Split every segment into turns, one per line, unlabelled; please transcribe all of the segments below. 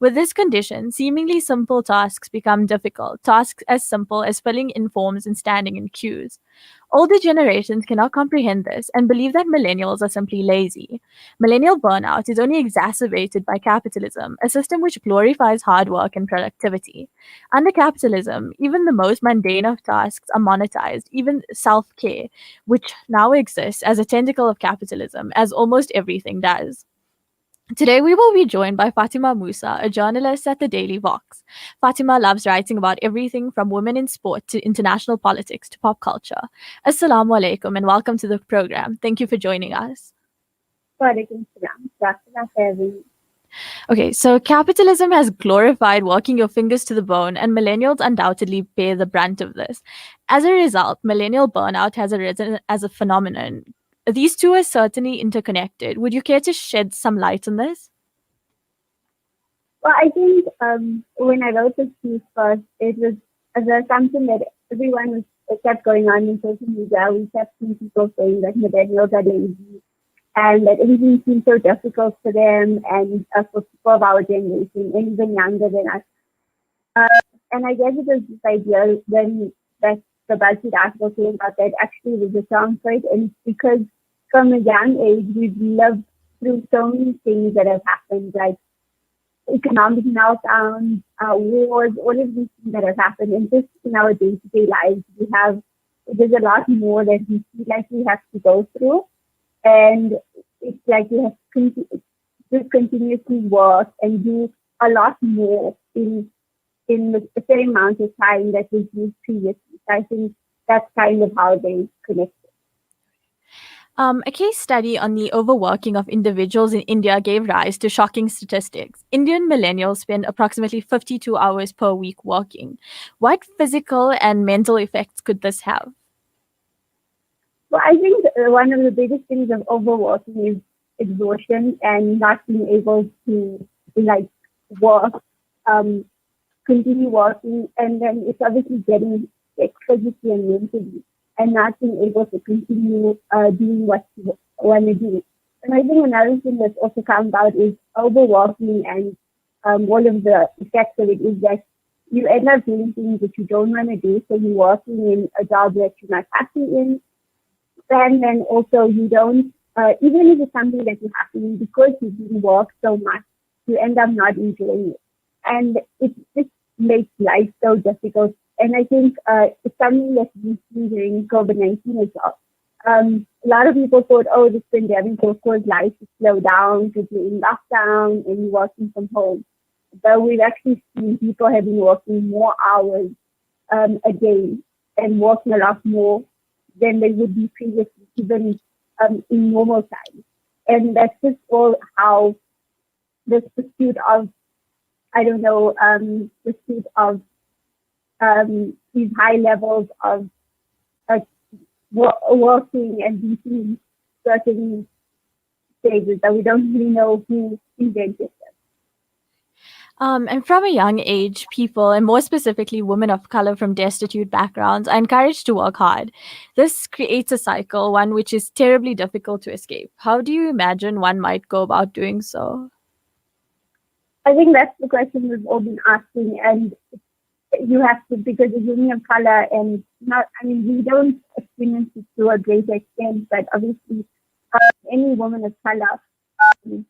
With this condition, seemingly simple tasks become difficult, tasks as simple as filling in forms and standing in queues. Older generations cannot comprehend this and believe that millennials are simply lazy. Millennial burnout is only exacerbated by capitalism, a system which glorifies hard work and productivity. Under capitalism, even the most mundane of tasks are monetized, even self care, which now exists as a tentacle of capitalism, as almost everything does. Today, we will be joined by Fatima Moosa, a journalist at the Daily Vox. Fatima loves writing about everything from women in sport to international politics to pop culture. Assalamu alaikum and welcome to the program. Thank you for joining us.
Walaikum salam. That's very
Okay, so capitalism has glorified working your fingers to the bone, and millennials undoubtedly bear the brunt of this. As a result, millennial burnout has arisen as a phenomenon. These two are certainly interconnected. Would you care to shed some light on this?
well. I think when I wrote this piece first, it was as a something that everyone was it kept going on in social media. We kept seeing people saying that millennials are lazy and that everything seems so difficult for them and for people of our generation and even younger than us. And I guess it was this idea when that the BuzzFeed article came out that actually was a song for it, and it's because from a young age we've lived through so many things that have happened, like economic meltdowns, wars, all of these things that have happened, and just in our day-to-day lives, there's a lot more that we feel like we have to go through, and it's like we have to continuously work and do a lot more in the same amount of time that was used previously. So I think that's kind of how they connect.
A case study on the overworking of individuals in India gave rise to shocking statistics. Indian millennials spend approximately 52 hours per week working. What physical and mental effects could this have?
Well, I think one of the biggest things of overworking is exhaustion and not being able to like work, continue working, and then it's obviously getting like physically and mentally, and not being able to continue doing what you want to do. And I think another thing that's also come about is overworking and all of the effects of it is that you end up doing things that you don't want to do. So you're working in a job that you're not happy in, and then also you don't, even if it's something that you're happy in, because you didn't work so much, you end up not enjoying it. And it just makes life so difficult. And I think it's something that we see during COVID-19 as well. A lot of people thought, oh, this pandemic will cause life to slow down because you're in lockdown and you're working from home. But we've actually seen people have been working more hours a day and working a lot more than they would be previously, even in normal times. And that's just all how this pursuit of, I don't know, pursuit of these high levels of working and reaching certain stages that we don't really know who invented them.
And from a young age, people, and more specifically women of color from destitute backgrounds, are encouraged to work hard. This creates a cycle, one which is terribly difficult to escape. How do you imagine one might go about doing so?
I think that's the question we've all been asking, and you have to, because as women of color and not, I mean, we don't experience it to a great extent, but obviously any woman of color, um,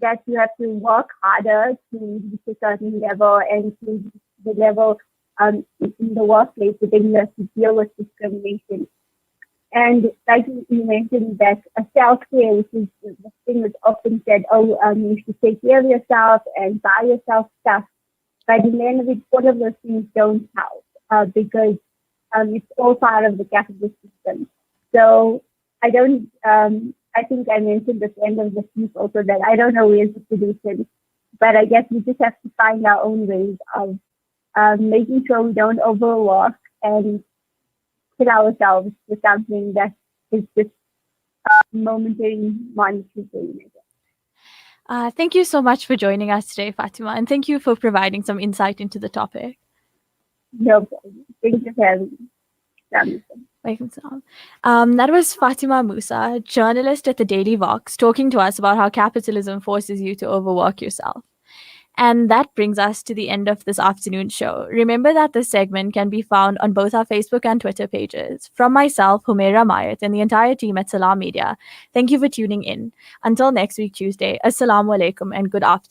that you have to work harder to reach a certain level and to reach the level in the workplace, but then you have to deal with discrimination. And like you mentioned, that a self-care, which is the thing that's often said, oh, you should take care of yourself and buy yourself stuff. But in the end of it, all of those things don't help because it's all part of the capitalist system. So I don't, I think I mentioned at the end of the piece also that I don't know where's the solution, but I guess we just have to find our own ways of making sure we don't overwork and put ourselves to something that is just momentary monetary gain.
Thank you so much for joining us today, Fatima, and thank you for providing some insight into the topic.
No problem. Thank you for having me.
Welcome, Salam. That was Fatima Moosa, journalist at the Daily Vox, talking to us about how capitalism forces you to overwork yourself. And that brings us to the end of this afternoon show. Remember that this segment can be found on both our Facebook and Twitter pages. From myself, Humaira Mayat, and the entire team at Salam Media, thank you for tuning in. Until next week, Tuesday, Assalamu alaikum and good afternoon.